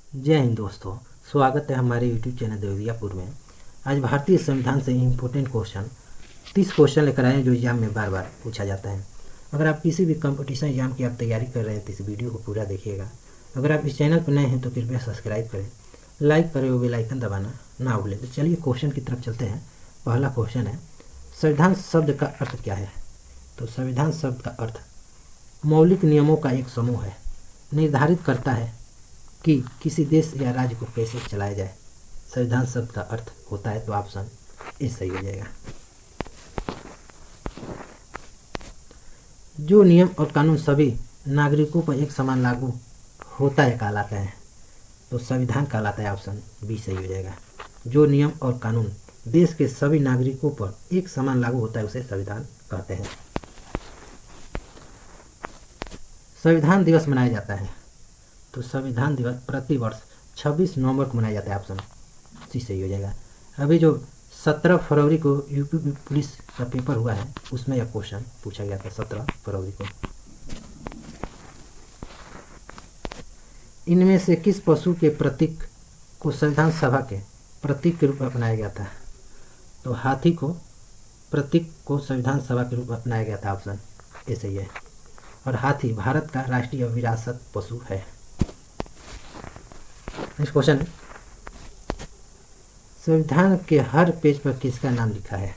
जय हिंद दोस्तों। स्वागत है हमारे यूट्यूब चैनल देवरियापुर में। आज भारतीय संविधान से इम्पोर्टेंट क्वेश्चन 30 क्वेश्चन लेकर आए हैं जो एग्जाम में बार बार पूछा जाता है। अगर आप किसी भी कंपटीशन एग्जाम की आप तैयारी कर रहे हैं तो इस वीडियो को पूरा देखिएगा। अगर आप इस चैनल पर नए हैं तो कृपया सब्सक्राइब करें, लाइक करें और बेल आइकन दबाना ना भूलें। तो चलिए क्वेश्चन की तरफ चलते हैं। पहला क्वेश्चन है, संविधान शब्द का अर्थ क्या है? तो संविधान शब्द का अर्थ मौलिक नियमों का एक समूह है, निर्धारित करता है कि किसी देश या राज्य को कैसे चलाया जाए। संविधान शब्द का अर्थ होता है तो ऑप्शन ए सही हो जाएगा। जो नियम और कानून सभी नागरिकों पर एक समान लागू होता है कहलाता है, तो संविधान कहलाता है, ऑप्शन बी सही हो जाएगा। जो नियम और कानून देश के सभी नागरिकों पर एक समान लागू होता है उसे संविधान कहते हैं। संविधान दिवस मनाया जाता है, तो संविधान दिवस प्रति वर्ष 26 नवंबर को मनाया जाता है, ऑप्शन सी सही हो जाएगा। अभी जो 17 फरवरी को यूपी पुलिस का पेपर हुआ है उसमें यह क्वेश्चन पूछा गया था, 17 फरवरी को। इनमें से किस पशु के प्रतीक को संविधान सभा के प्रतीक के रूप में अपनाया गया था? तो हाथी को प्रतीक को संविधान सभा के रूप में अपनाया गया था, ऑप्शन ए सही है। और हाथी भारत का राष्ट्रीय विरासत पशु है। नेक्स्ट क्वेश्चन है, संविधान के हर पेज पर किसका नाम लिखा है?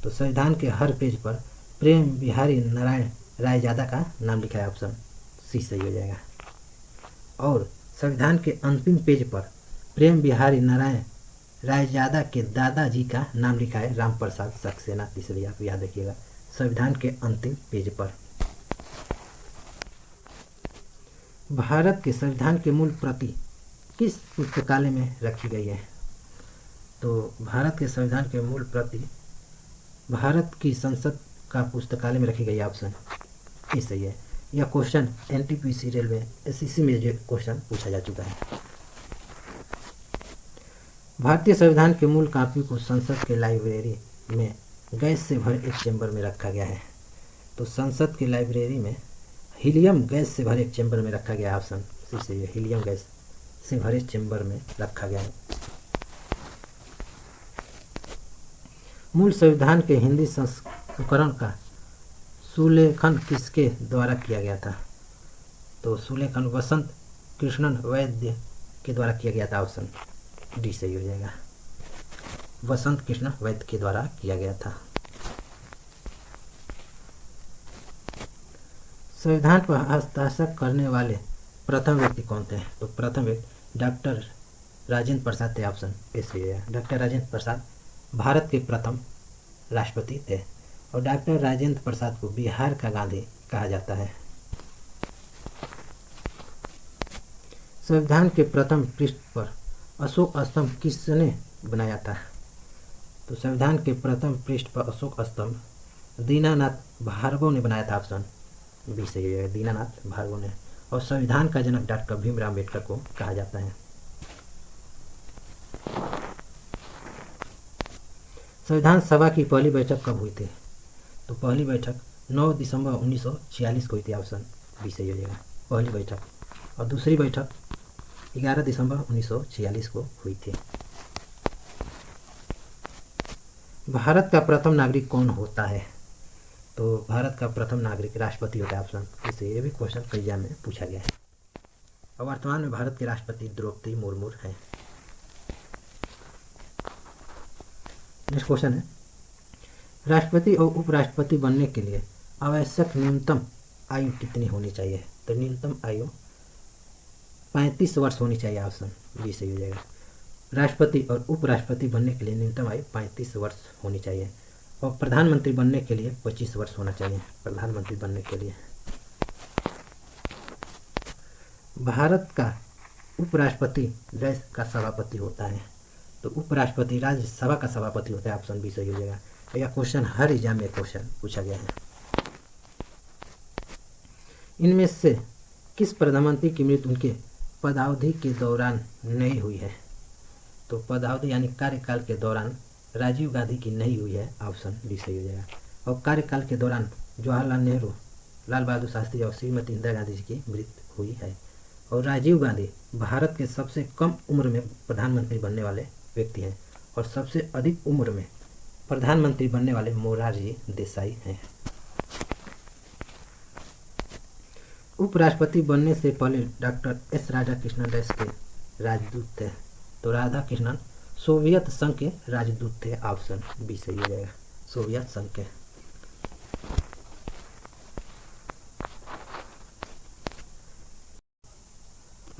तो संविधान के हर पेज पर प्रेम बिहारी नारायण रायजादा का नाम लिखा है, ऑप्शन सी सही हो जाएगा। और संविधान के अंतिम पेज पर प्रेम बिहारी नारायण रायजादा के दादाजी का नाम लिखा है, राम प्रसाद सक्सेना। तीसरी आप याद रखिएगा, संविधान के अंतिम पेज पर। भारत के संविधान की मूल प्रति किस पुस्तकालय में रखी गई है? तो भारत के संविधान के मूल प्रति भारत की संसद का पुस्तकालय में रखी गई, ऑप्शन ए सही है। यह क्वेश्चन एनटीपीसी रेलवे एसएससी में जो क्वेश्चन पूछा जा चुका है। भारतीय संविधान के मूल कॉपी को संसद के लाइब्रेरी में गैस से भरे एक चैम्बर में रखा गया है, तो संसद की लाइब्रेरी में हीलियम गैस से भरे एक चैम्बर में रखा गया, ऑप्शन सी सही है। हीलियम गैस से भरे चैम्बर में रखा गया है। मूल संविधान के हिंदी संस्करण का सुलेखन किसके द्वारा किया गया था? तो सुलेखन वसंत कृष्णन वैद्य के द्वारा किया गया था, ऑप्शन डी सही हो जाएगा। वसंत कृष्ण वैद्य के द्वारा किया गया था। संविधान पर हस्ताक्षर करने वाले प्रथम व्यक्ति कौन थे? तो प्रथम व्यक्ति डॉक्टर राजेंद्र प्रसाद थे, ऑप्शन ए सही है। डॉक्टर राजेंद्र प्रसाद भारत के प्रथम राष्ट्रपति थे और डॉक्टर राजेंद्र प्रसाद को बिहार का गांधी कहा जाता है। संविधान के प्रथम पृष्ठ पर अशोक स्तंभ किसने बनाया था? तो संविधान के प्रथम पृष्ठ पर अशोक स्तंभ दीनानाथ भार्गव ने बनाया था, ऑप्शन बी सही है। दीनानाथ भार्गव ने। और संविधान का जनक डॉक्टर भीमराव अम्बेडकर को कहा जाता है। संविधान सभा की पहली बैठक कब हुई थी? तो पहली बैठक 9 दिसंबर 1946 को हुई थी, ऑप्शन बी सही हो जाएगा, पहली बैठक। और दूसरी बैठक 11 दिसंबर 1946 को हुई थी। भारत का प्रथम नागरिक कौन होता है? तो भारत का प्रथम नागरिक राष्ट्रपति होता है, ऑप्शन इससे ये भी क्वेश्चन कई एग्जाम में पूछा गया है। और वर्तमान में भारत के राष्ट्रपति द्रौपदी मुर्मू हैं। नेक्स्ट क्वेश्चन है, राष्ट्रपति और उपराष्ट्रपति बनने के लिए आवश्यक न्यूनतम आयु कितनी होनी चाहिए? तो न्यूनतम आयु 35 वर्ष होनी चाहिए, ऑप्शन बी सही हो जाएगा। राष्ट्रपति और उपराष्ट्रपति बनने के लिए न्यूनतम आयु 35 वर्ष होनी चाहिए। और प्रधानमंत्री बनने के लिए 25 वर्ष होना चाहिए, प्रधानमंत्री बनने के लिए। भारत का उपराष्ट्रपति देश का सभापति होता है, तो उपराष्ट्रपति राज्यसभा का सभापति होता है, ऑप्शन बी सही हो जाएगा। यह क्वेश्चन हर एग्जाम में क्वेश्चन पूछा गया है। इनमें से किस प्रधानमंत्री की मृत्यु उनके पदावधि के दौरान नहीं हुई है? तो पदावधि यानी कार्यकाल के दौरान राजीव गांधी की नहीं हुई है, ऑप्शन डी सही हो जाएगा। और कार्यकाल के दौरान जवाहरलाल नेहरू, लाल बहादुर शास्त्री और श्रीमती इंदिरा गांधी जी की मृत्यु हुई है। और राजीव गांधी भारत के सबसे कम उम्र में प्रधानमंत्री बनने वाले व्यक्ति हैं और सबसे अधिक उम्र में प्रधानमंत्री बनने वाले मोरारजी देसाई हैं। उपराष्ट्रपति बनने से पहले डॉक्टर एस राधाकृष्णन देश के राजदूत थे। तो राधाकृष्णन सोवियत संघ के राजदूत थे। ऑप्शन बी सही हो जाएगा, सोवियत संघ के।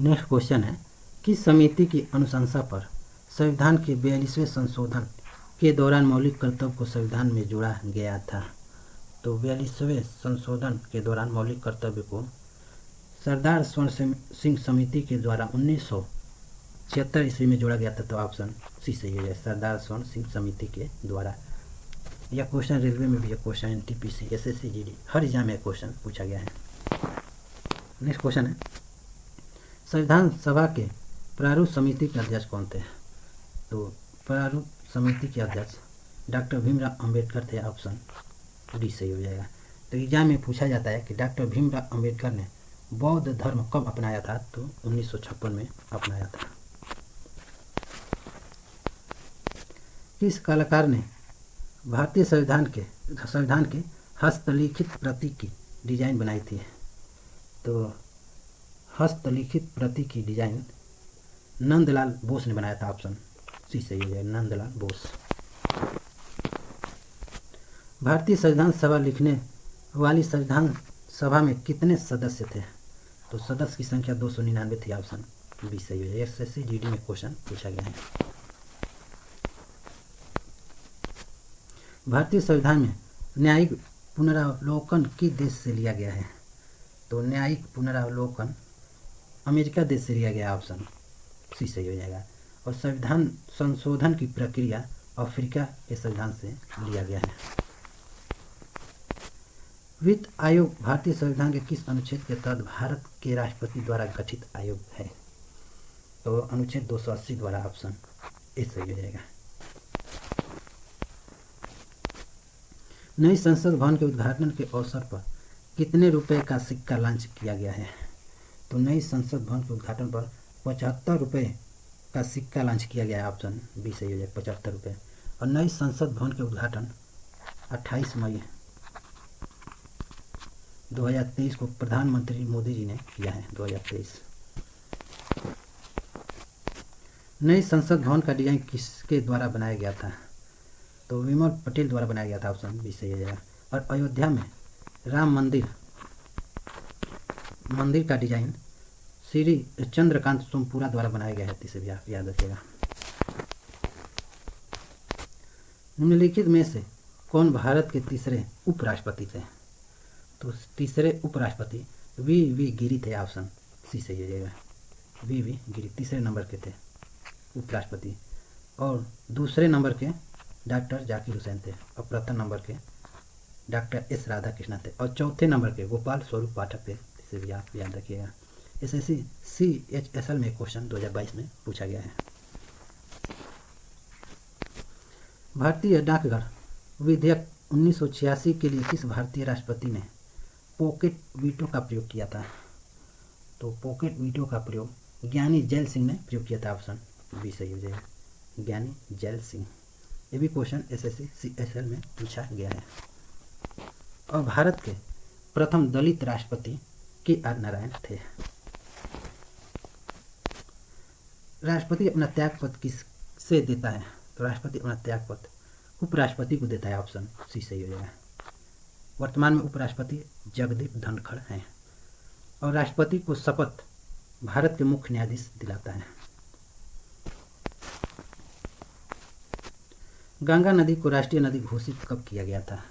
नेक्स्ट क्वेश्चन है, किस समिति की अनुशंसा पर संविधान के 42वें संशोधन के दौरान मौलिक कर्तव्य को संविधान में जोड़ा गया था? तो 42वें संशोधन के दौरान मौलिक कर्तव्य को सरदार स्वर्ण सिंह समिति के द्वारा 1976 ईस्वी में जोड़ा गया था। तो ऑप्शन सी सही है, सरदार स्वर्ण सिंह समिति के द्वारा। यह क्वेश्चन रेलवे में भी है, क्वेश्चन एनटीपीसी एसएससी जीडी हर एग्जाम में क्वेश्चन पूछा गया है। नेक्स्ट क्वेश्चन है, संविधान सभा के प्रारूप समिति के अध्यक्ष कौन थे? तो प्रारूप समिति के अध्यक्ष डॉक्टर भीमराव अंबेडकर थे। ऑप्शन डी सही हो जाएगा। तो एग्जाम में पूछा जाता है कि डॉक्टर भीमराव अंबेडकर ने बौद्ध धर्म कब अपनाया था? तो 1956 में अपनाया था। किस कलाकार ने भारतीय संविधान के हस्तलिखित प्रति की डिजाइन बनाई थी? तो हस्तलिखित प्रति की डिजाइन नंदलाल बोस ने बनाया था। ऑप्शन सी सही हो जाएगा, नंदलाल बोस। भारतीय संविधान सभा लिखने वाली संविधान सभा में कितने सदस्य थे? तो सदस्य की संख्या 299 थी। ऑप्शन बी सही हो जाएगा। एसएससी जीडी में क्वेश्चन पूछा गया है। भारतीय संविधान में न्यायिक पुनरावलोकन किस देश से लिया गया है? तो न्यायिक पुनरावलोकन अमेरिका देश से लिया गया। ऑप्शन सी सही हो जाएगा। और संविधान संशोधन की प्रक्रिया अफ्रीका के संविधान से लिया गया है। वित्त आयोग भारतीय संविधान के किस अनुच्छेद के तहत भारत के राष्ट्रपति द्वारा गठित आयोग है? तो अनुच्छेद 280 द्वारा। ऑप्शन ए सही हो जाएगा। नई संसद भवन के उद्घाटन के अवसर पर कितने रुपए का सिक्का लॉन्च किया गया है? तो नई संसद भवन के उद्घाटन पर 75 रुपये का सिक्का लॉन्च किया गया है। ऑप्शन बी सही हो जाएगा, 75 रुपये। और नई संसद भवन के उद्घाटन 28 मई 2023 को प्रधानमंत्री मोदी जी ने किया है। 2023 नई संसद भवन का डिजाइन किसके द्वारा बनाया गया था? तो विमल पटेल द्वारा बनाया गया था। ऑप्शन बी सही हो जाएगा। और अयोध्या में राम मंदिर का डिजाइन श्री चंद्रकांत सोमपुरा द्वारा बनाया गया है। इसे भी आप याद रखिएगा। निम्नलिखित में से कौन भारत के तीसरे उपराष्ट्रपति थे? तो तीसरे उपराष्ट्रपति वी गिरी थे। ऑप्शन सी सही हो जाएगा, वी गिरी तीसरे नंबर के थे उपराष्ट्रपति। और दूसरे नंबर के डॉक्टर जाकिर हुसैन थे। और प्रथम नंबर के डॉक्टर एस राधाकृष्णन थे। और चौथे नंबर के गोपाल स्वरूप पाठक थे। इसे भी आप याद रखिएगा। एसएससी CHSL में क्वेश्चन 2022 में पूछा गया है। भारतीय डाकघर विधेयक 1986 के लिए किस भारतीय राष्ट्रपति ने पॉकेट वीटो का प्रयोग किया था? तो पॉकेट वीटो का प्रयोग ज्ञानी जैल सिंह ने प्रयोग किया था। ऑप्शन बी सही हो जाएगा, ज्ञानी जैल सिंह। ये भी क्वेश्चन एसएससी CHSL में पूछा गया है। और भारत के प्रथम दलित राष्ट्रपति KR नारायण थे। राष्ट्रपति अपना त्यागपत्र किससे देता है? तो राष्ट्रपति अपना त्यागपत्र उपराष्ट्रपति को देता है। ऑप्शन सी सही हो जाएगा। वर्तमान में उपराष्ट्रपति जगदीप धनखड़ हैं। और राष्ट्रपति को शपथ भारत के मुख्य न्यायाधीश दिलाता है। गंगा नदी को राष्ट्रीय नदी घोषित कब किया गया था?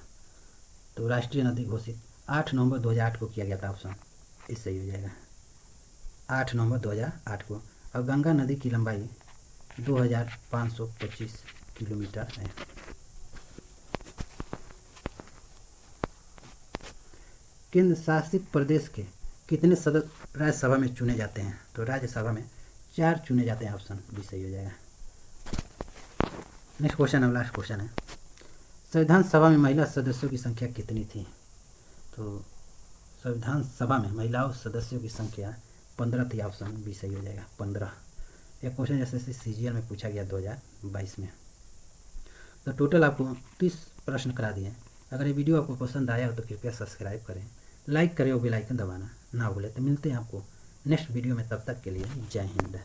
तो राष्ट्रीय नदी घोषित 8 नवंबर 2008 को किया गया था। ऑप्शन ए सही हो जाएगा, 8 नवंबर 2008 को। और गंगा नदी की लंबाई 2525 किलोमीटर है। केंद्र शासित प्रदेश के कितने सदस्य राज्यसभा में चुने जाते हैं? तो राज्यसभा में 4 चुने जाते हैं। ऑप्शन बी सही हो जाएगा। नेक्स्ट क्वेश्चन है, लास्ट क्वेश्चन है, संविधान सभा में महिला सदस्यों की संख्या कितनी थी? तो संविधान सभा में महिलाओं सदस्यों की संख्या 15 थी, ऑप्शन बी सही हो जाएगा 15। एक क्वेश्चन जैसे सीजीएल में पूछा गया 2022 में। तो टोटल आपको 30 प्रश्न करा दिए। अगर ये वीडियो आपको पसंद आया हो तो कृपया सब्सक्राइब करें, लाइक करें और बेल आइकन दबाना ना भूलें। तो मिलते हैं आपको नेक्स्ट वीडियो में, तब तक के लिए जय हिंद।